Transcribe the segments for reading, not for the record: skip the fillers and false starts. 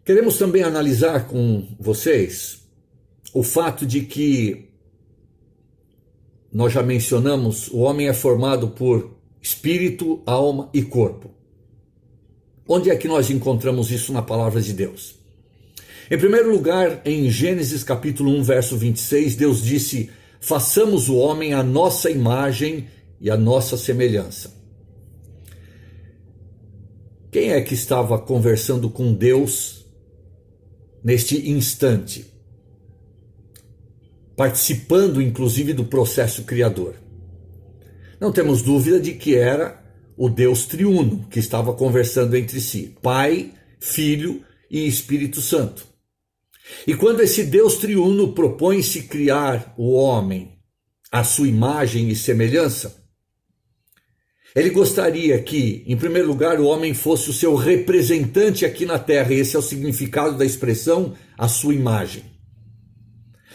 Queremos também analisar com vocês o fato de que, nós já mencionamos, o homem é formado por espírito, alma e corpo. Onde é que nós encontramos isso na palavra de Deus? Em primeiro lugar, em Gênesis capítulo 1, verso 26, Deus disse: façamos o homem à nossa imagem e à nossa semelhança. Quem é que estava conversando com Deus neste instante? Participando inclusive do processo criador. Não temos dúvida de que era o Deus triuno que estava conversando entre si, Pai, Filho e Espírito Santo. E quando esse Deus triuno propõe-se criar o homem à sua imagem e semelhança, ele gostaria que, em primeiro lugar, o homem fosse o seu representante aqui na terra, e esse é o significado da expressão, a sua imagem.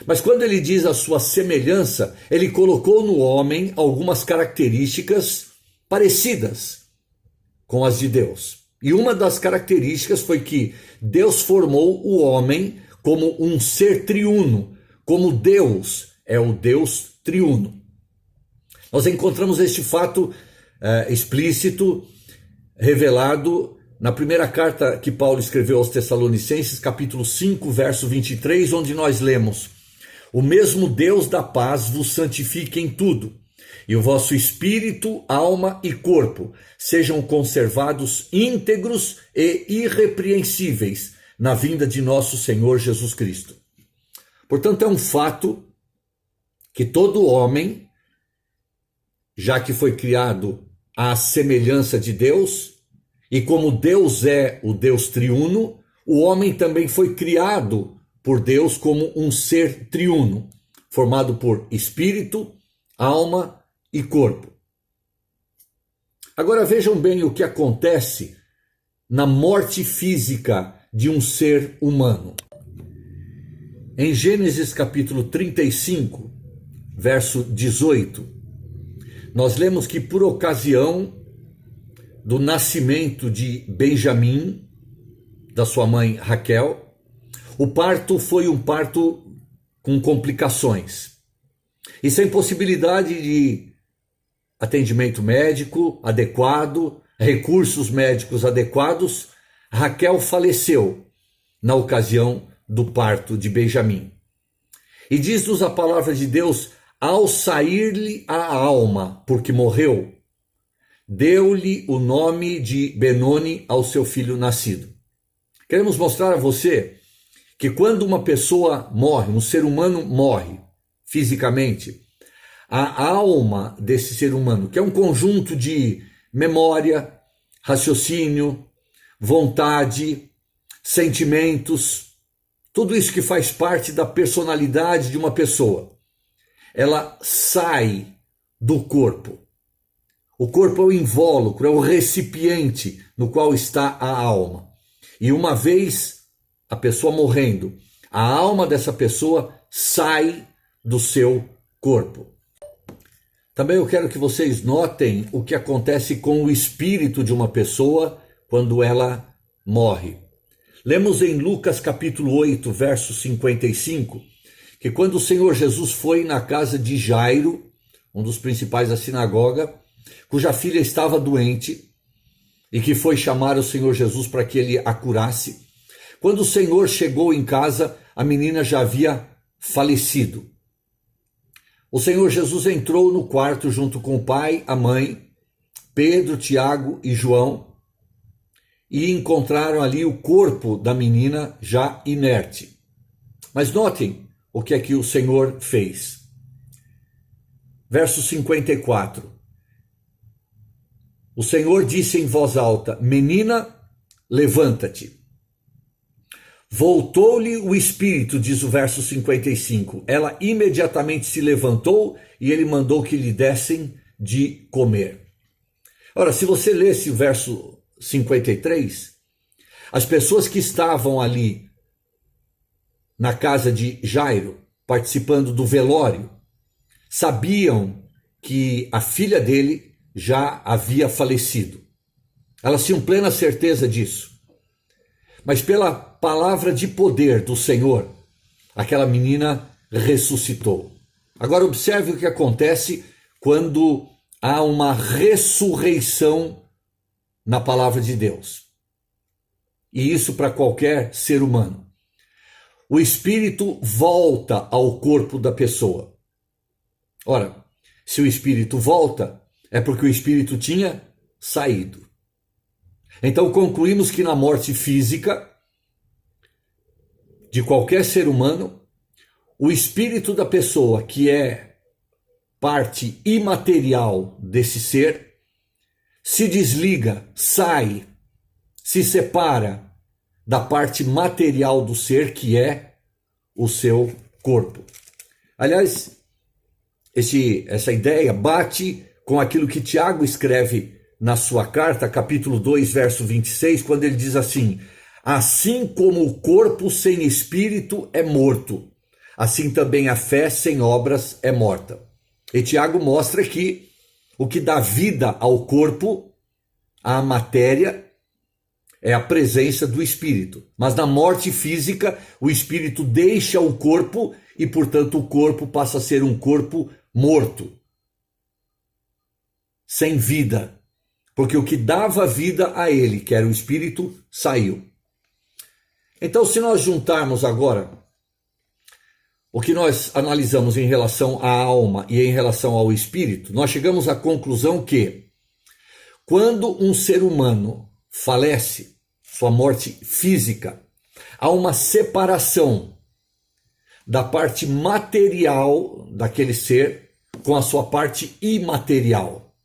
Mas quando ele diz a sua semelhança, ele colocou no homem algumas características parecidas com as de Deus. E uma das características foi que Deus formou o homem como um ser triuno, como Deus é o Deus triuno. Nós encontramos este fato explícito, revelado na primeira carta que Paulo escreveu aos Tessalonicenses, capítulo 5, verso 23, onde nós lemos: o mesmo Deus da paz vos santifique em tudo, e o vosso espírito, alma e corpo sejam conservados íntegros e irrepreensíveis na vinda de nosso Senhor Jesus Cristo. Portanto, é um fato que todo homem, já que foi criado à semelhança de Deus, e como Deus é o Deus triuno, o homem também foi criado por Deus como um ser triuno, formado por espírito, alma e corpo. Agora vejam bem o que acontece na morte física de um ser humano. Em Gênesis capítulo 35, verso 18, nós lemos que por ocasião do nascimento de Benjamim, da sua mãe Raquel, o parto foi um parto com complicações. E sem possibilidade de atendimento médico adequado, recursos médicos adequados, Raquel faleceu na ocasião do parto de Benjamim. E diz-nos a palavra de Deus: ao sair-lhe a alma, porque morreu, deu-lhe o nome de Benoni ao seu filho nascido. Queremos mostrar a você que quando uma pessoa morre, um ser humano morre fisicamente, a alma desse ser humano, que é um conjunto de memória, raciocínio, vontade, sentimentos, tudo isso que faz parte da personalidade de uma pessoa, ela sai do corpo. O corpo é o invólucro, é o recipiente no qual está a alma. E uma vez a pessoa morrendo, a alma dessa pessoa sai do seu corpo. Também eu quero que vocês notem o que acontece com o espírito de uma pessoa quando ela morre. Lemos em Lucas capítulo 8, verso 55, que quando o Senhor Jesus foi na casa de Jairo, um dos principais da sinagoga, cuja filha estava doente, e que foi chamar o Senhor Jesus para que ele a curasse, quando o Senhor chegou em casa, a menina já havia falecido. O Senhor Jesus entrou no quarto junto com o pai, a mãe, Pedro, Tiago e João, e encontraram ali o corpo da menina já inerte. Mas notem o que é que o Senhor fez. Verso 54. O Senhor disse em voz alta: menina, levanta-te. Voltou-lhe o espírito, diz o verso 55. Ela imediatamente se levantou e ele mandou que lhe dessem de comer. Ora, se você lesse o verso 53, as pessoas que estavam ali na casa de Jairo, participando do velório, sabiam que a filha dele já havia falecido. Elas tinham plena certeza disso. Mas pela palavra de poder do Senhor, aquela menina ressuscitou. Agora observe o que acontece quando há uma ressurreição na palavra de Deus. E isso para qualquer ser humano. O espírito volta ao corpo da pessoa. Ora, se o espírito volta, é porque o espírito tinha saído. Então concluímos que na morte física de qualquer ser humano, o espírito da pessoa, que é parte imaterial desse ser, se desliga, sai, se separa da parte material do ser, que é o seu corpo. Aliás, essa ideia bate com aquilo que Tiago escreve na sua carta, capítulo 2, verso 26, quando ele diz assim: assim como o corpo sem espírito é morto, assim também a fé sem obras é morta. E Tiago mostra que o que dá vida ao corpo, à matéria, é a presença do espírito. Mas na morte física, o espírito deixa o corpo e, portanto, o corpo passa a ser um corpo morto, sem vida. Porque o que dava vida a ele, que era o espírito, saiu. Então, se nós juntarmos agora o que nós analisamos em relação à alma e em relação ao espírito, nós chegamos à conclusão que quando um ser humano falece, sua morte física, há uma separação da parte material daquele ser com a sua parte imaterial.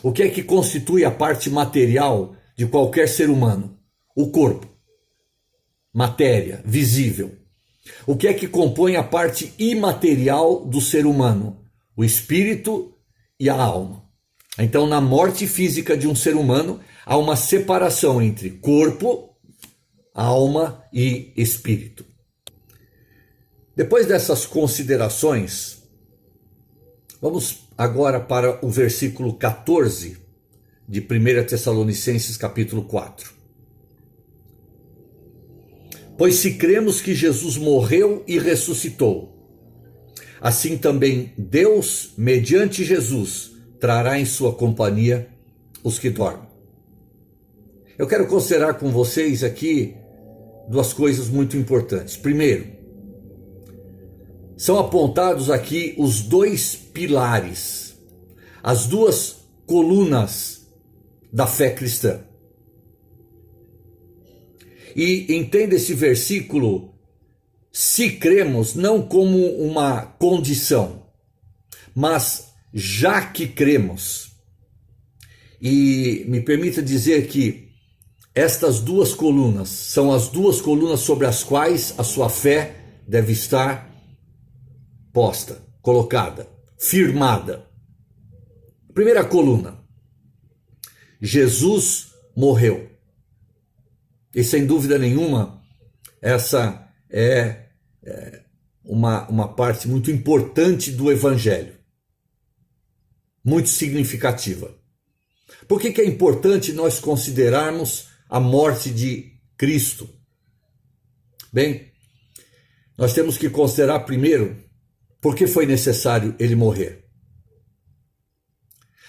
O que é que constitui a parte material de qualquer ser humano? O corpo. Matéria, visível. O que é que compõe a parte imaterial do ser humano? O espírito e a alma. Então, na morte física de um ser humano, há uma separação entre corpo, alma e espírito. Depois dessas considerações, vamos agora para o versículo 14 de 1 Tessalonicenses capítulo 4. Pois se cremos que Jesus morreu e ressuscitou, assim também Deus, mediante Jesus, trará em sua companhia os que dormem. Eu quero considerar com vocês aqui duas coisas muito importantes. Primeiro, são apontados aqui os dois pilares, as duas colunas da fé cristã. E entenda esse versículo, se cremos, não como uma condição, mas já que cremos. E me permita dizer que estas duas colunas são as duas colunas sobre as quais a sua fé deve estar posta, colocada, firmada. Primeira coluna: Jesus morreu. E sem dúvida nenhuma, essa é uma parte muito importante do Evangelho. Muito significativa. Por que é importante nós considerarmos a morte de Cristo? Bem, nós temos que considerar primeiro por que foi necessário ele morrer.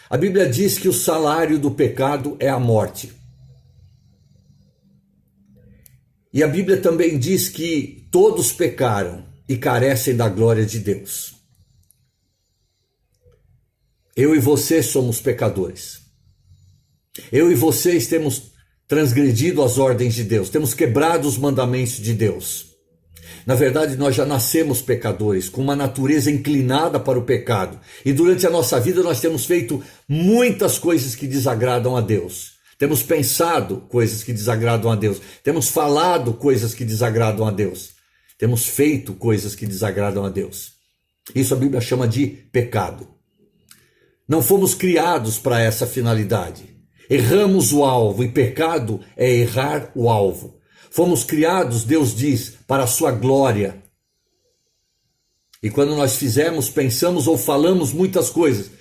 A Bíblia diz que o salário do pecado é a morte. E a Bíblia também diz que todos pecaram e carecem da glória de Deus. Eu e você somos pecadores. Eu e vocês temos transgredido as ordens de Deus, temos quebrado os mandamentos de Deus. Na verdade, nós já nascemos pecadores, com uma natureza inclinada para o pecado. E durante a nossa vida nós temos feito muitas coisas que desagradam a Deus. Temos pensado coisas que desagradam a Deus. Temos falado coisas que desagradam a Deus. Temos feito coisas que desagradam a Deus. Isso a Bíblia chama de pecado. Não fomos criados para essa finalidade. Erramos o alvo, e pecado é errar o alvo. Fomos criados, Deus diz, para a sua glória. E quando nós fizemos, pensamos ou falamos muitas coisas,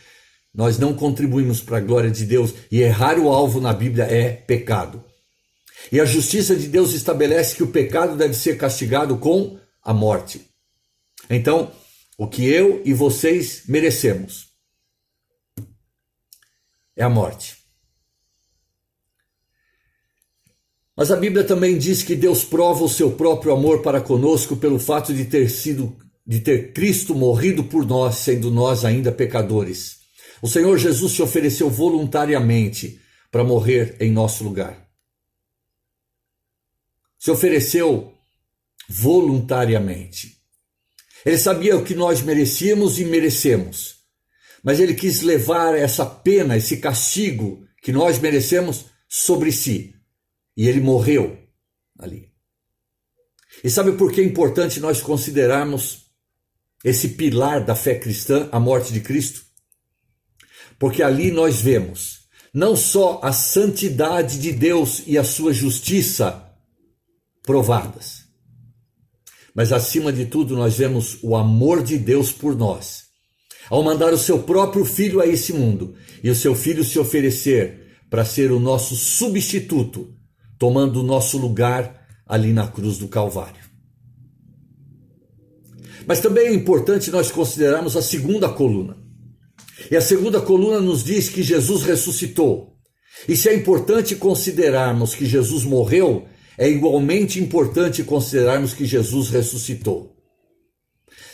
nós não contribuímos para a glória de Deus, e errar o alvo na Bíblia é pecado. E a justiça de Deus estabelece que o pecado deve ser castigado com a morte. Então, o que eu e vocês merecemos é a morte. Mas a Bíblia também diz que Deus prova o seu próprio amor para conosco pelo fato de ter Cristo morrido por nós, sendo nós ainda pecadores. O Senhor Jesus se ofereceu voluntariamente para morrer em nosso lugar. Se ofereceu voluntariamente. Ele sabia o que nós merecíamos e merecemos, mas ele quis levar essa pena, esse castigo que nós merecemos sobre si. E ele morreu ali. E sabe por que é importante nós considerarmos esse pilar da fé cristã, a morte de Cristo? Porque ali nós vemos não só a santidade de Deus e a sua justiça provadas, mas acima de tudo nós vemos o amor de Deus por nós, ao mandar o seu próprio Filho a esse mundo, e o seu Filho se oferecer para ser o nosso substituto, tomando o nosso lugar ali na cruz do Calvário. Mas também é importante nós considerarmos a segunda coluna. E a segunda coluna nos diz que Jesus ressuscitou. E se é importante considerarmos que Jesus morreu, é igualmente importante considerarmos que Jesus ressuscitou.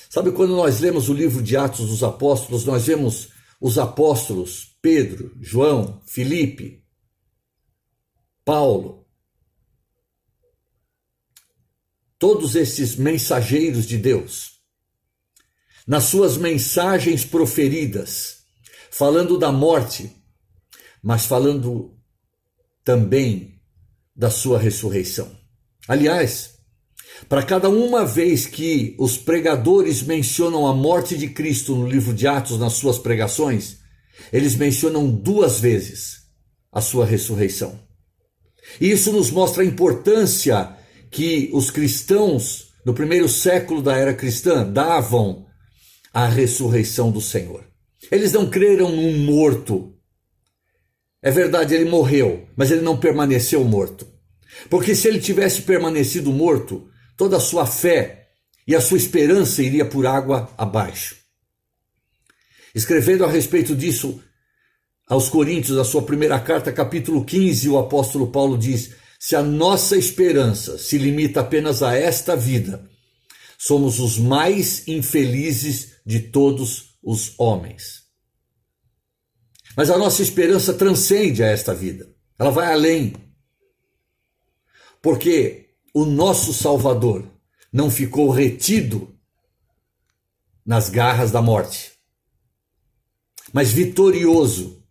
Sabe, quando nós lemos o livro de Atos dos Apóstolos, nós vemos os apóstolos Pedro, João, Filipe, Paulo, todos esses mensageiros de Deus, nas suas mensagens proferidas, falando da morte, mas falando também da sua ressurreição. Aliás, para cada uma vez que os pregadores mencionam a morte de Cristo no livro de Atos, nas suas pregações, eles mencionam 2 vezes a sua ressurreição. E isso nos mostra a importância que os cristãos no primeiro século da era cristã davam à ressurreição do Senhor. Eles não creram num morto. É verdade, ele morreu, mas ele não permaneceu morto. Porque se ele tivesse permanecido morto, toda a sua fé e a sua esperança iria por água abaixo. Escrevendo a respeito disso aos Coríntios, a sua primeira carta, capítulo 15, o apóstolo Paulo diz: se a nossa esperança se limita apenas a esta vida, somos os mais infelizes de todos os homens. Mas a nossa esperança transcende a esta vida. Ela vai além. Porque o nosso Salvador não ficou retido nas garras da morte, mas vitorioso.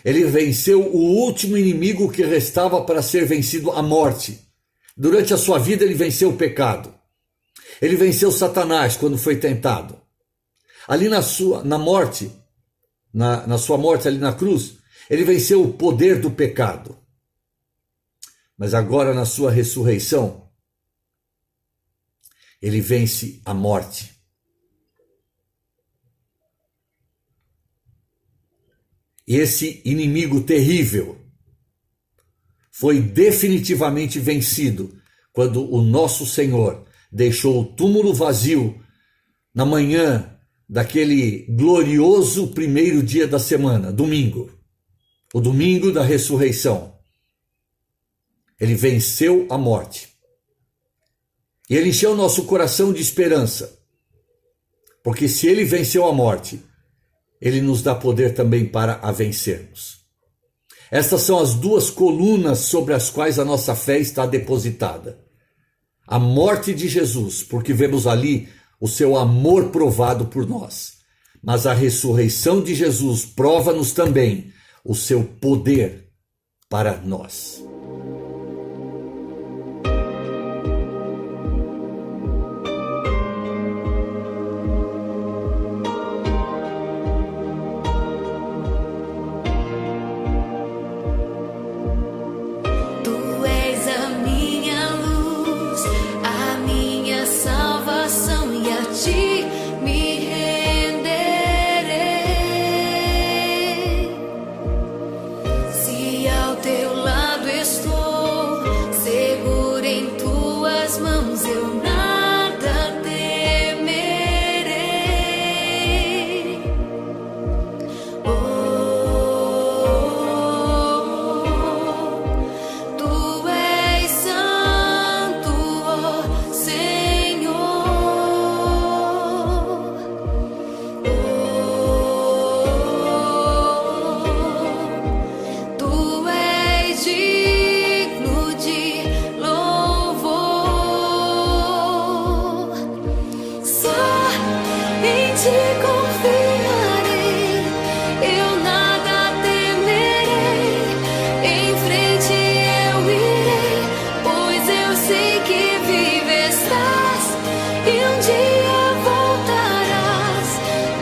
Ele venceu o último inimigo que restava para ser vencido, a morte. Durante a sua vida ele venceu o pecado. Ele venceu Satanás quando foi tentado. Ali na sua morte ali na cruz, ele venceu o poder do pecado. Mas agora na sua ressurreição, ele vence a morte. E esse inimigo terrível foi definitivamente vencido quando o nosso Senhor deixou o túmulo vazio na manhã daquele glorioso primeiro dia da semana, domingo, o domingo da ressurreição. Ele venceu a morte. E ele encheu o nosso coração de esperança, porque se ele venceu a morte, ele nos dá poder também para a vencermos. Estas são as 2 colunas sobre as quais a nossa fé está depositada. A morte de Jesus, porque vemos ali o seu amor provado por nós. Mas a ressurreição de Jesus prova-nos também o seu poder para nós. Teu lado eu nada temerei. Oh, tu és santo, ó Senhor. Tu és digno de louvor. Só em ti confiarei, eu nada temerei. Em frente eu irei, pois eu sei que vive estás e um dia voltarás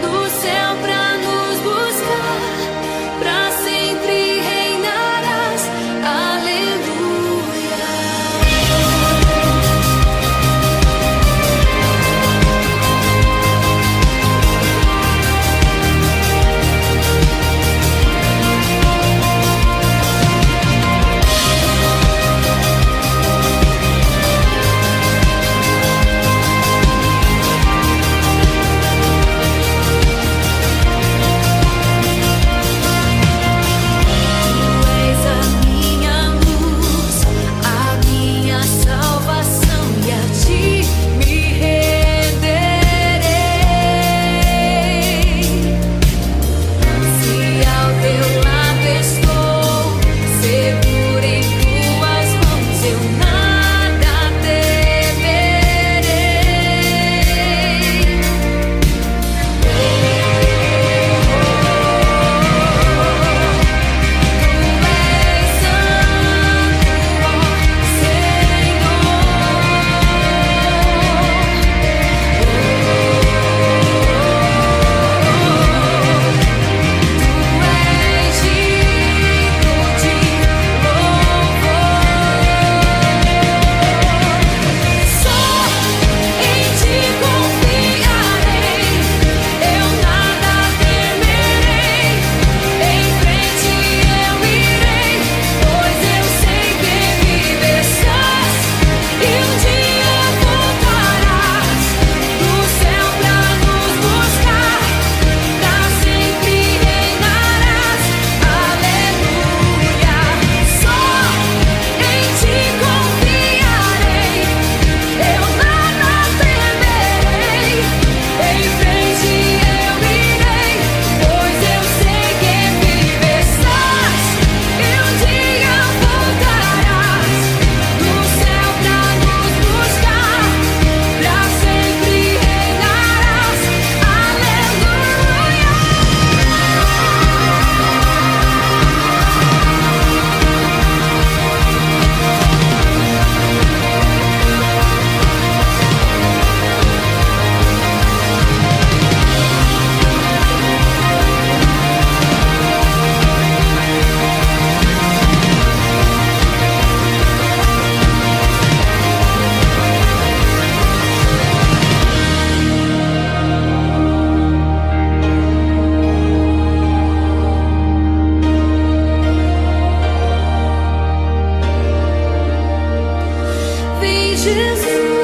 do céu pra nos buscar, pra sempre reinarás. Aleluia. Tu és a minha luz, a minha salvação, e a ti me renderei. Se ao teu lado estou, seguro em tuas mãos, eu nada temerei. Tu és santo, ó Só em ti confiarei, eu nada temerei. Em frente eu irei, pois eu sei que vive estás e um dia voltarás do céu pra nos buscar, pra sempre reinarás. Aleluia. Só em ti confiarei, eu nada temerei. Em frente eu irei, pois eu sei que vive estás e um dia voltarás do céu pra nos buscar, pra sempre reinarás. Aleluia. Vem, Jesus.